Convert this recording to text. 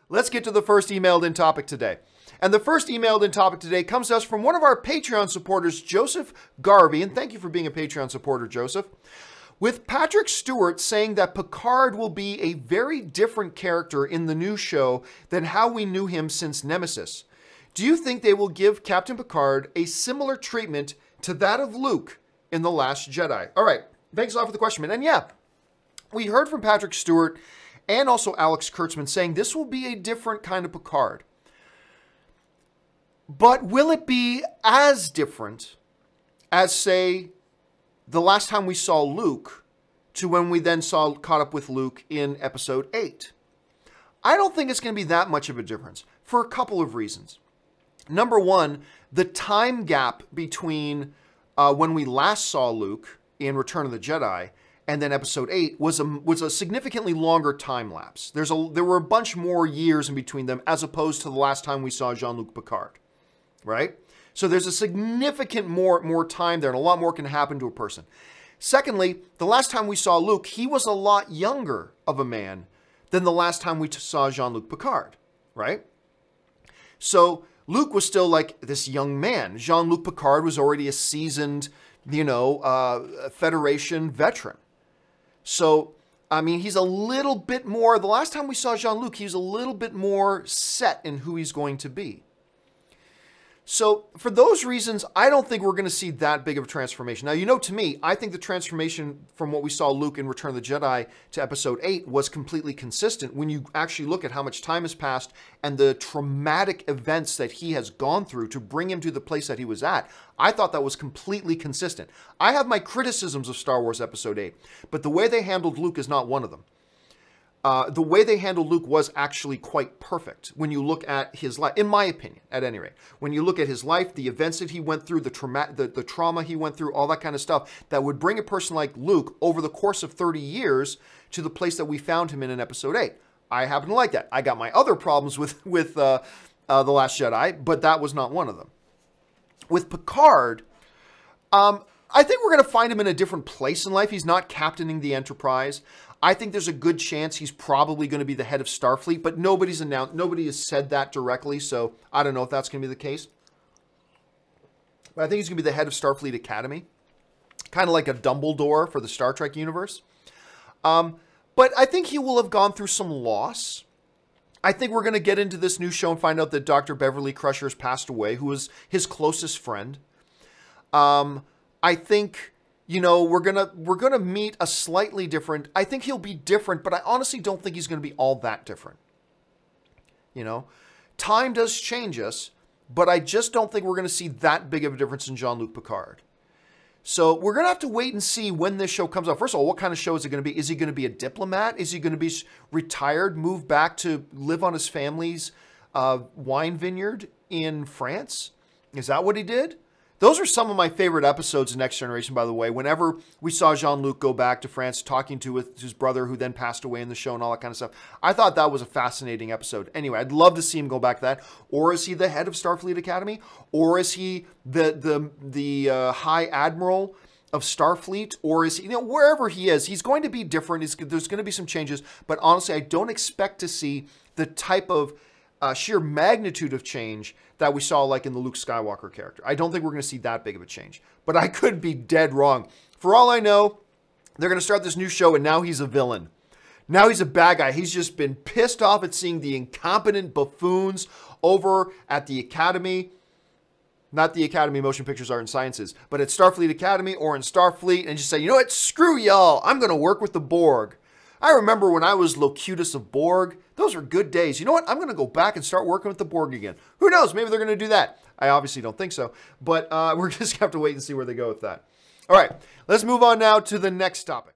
let's get to the first emailed in topic today. And the first emailed in topic today comes to us from one of our Patreon supporters, Joseph Garvey. And thank you for being a Patreon supporter, Joseph. With Patrick Stewart saying that Picard will be a very different character in the new show than how we knew him since Nemesis. Do you think they will give Captain Picard a similar treatment to that of Luke in The Last Jedi? All right, thanks a lot for the question, man. And yeah, we heard from Patrick Stewart and also Alex Kurtzman saying this will be a different kind of Picard. But will it be as different as, say, the last time we saw Luke to when we then caught up with Luke in episode 8? I don't think it's going to be that much of a difference for a couple of reasons. Number one, the time gap between when we last saw Luke in Return of the Jedi and then episode 8 was a significantly longer time lapse. There were a bunch more years in between them as opposed to the last time we saw Jean-Luc Picard, right? So there's a significant more time there, and a lot more can happen to a person. Secondly, the last time we saw Luke, he was a lot younger of a man than the last time we saw Jean-Luc Picard, right? So Luke was still like this young man. Jean-Luc Picard was already a seasoned, Federation veteran. So, I mean, he's a little bit more, the last time we saw Jean-Luc, he was a little bit more set in who he's going to be. So for those reasons, I don't think we're going to see that big of a transformation. Now, to me, I think the transformation from what we saw Luke in Return of the Jedi to episode 8 was completely consistent when you actually look at how much time has passed and the traumatic events that he has gone through to bring him to the place that he was at. I thought that was completely consistent. I have my criticisms of Star Wars episode 8, but the way they handled Luke is not one of them. The way they handled Luke was actually quite perfect when you look at his life, in my opinion, at any rate. When you look at his life, the events that he went through, the trauma he went through, all that kind of stuff, that would bring a person like Luke over the course of 30 years to the place that we found him in episode 8. I happen to like that. I got my other problems with The Last Jedi, but that was not one of them. With Picard, I think we're going to find him in a different place in life. He's not captaining the Enterprise. I think there's a good chance he's probably going to be the head of Starfleet, but nobody has said that directly, so I don't know if that's going to be the case. But I think he's going to be the head of Starfleet Academy, kind of like a Dumbledore for the Star Trek universe. But I think he will have gone through some loss. I think we're going to get into this new show and find out that Dr. Beverly Crusher has passed away, who was his closest friend. I think, we're gonna meet a slightly different. I think he'll be different, but I honestly don't think he's going to be all that different. Time does change us, but I just don't think we're going to see that big of a difference in Jean-Luc Picard. So we're going to have to wait and see when this show comes out. First of all, what kind of show is it going to be? Is he going to be a diplomat? Is he going to be retired, move back to live on his family's wine vineyard in France? Is that what he did? Those are some of my favorite episodes of Next Generation, by the way. Whenever we saw Jean-Luc go back to France talking to his brother who then passed away in the show and all that kind of stuff, I thought that was a fascinating episode. Anyway, I'd love to see him go back to that. Or is he the head of Starfleet Academy? Or is he the High Admiral of Starfleet? Or is he, wherever he is, he's going to be different. There's going to be some changes. But honestly, I don't expect to see the type of sheer magnitude of change that we saw like in the Luke Skywalker character. I don't think we're going to see that big of a change, but I could be dead wrong. For all I know, they're going to start this new show and now he's a villain. Now he's a bad guy. He's just been pissed off at seeing the incompetent buffoons over at the Academy, not the Academy of Motion Pictures, Art and Sciences, but at Starfleet Academy or in Starfleet, and just say, you know what, screw y'all. I'm going to work with the Borg. I remember when I was Locutus of Borg. Those are good days. You know what? I'm going to go back and start working with the Borg again. Who knows? Maybe they're going to do that. I obviously don't think so. But we're just going to have to wait and see where they go with that. All right. Let's move on now to the next topic.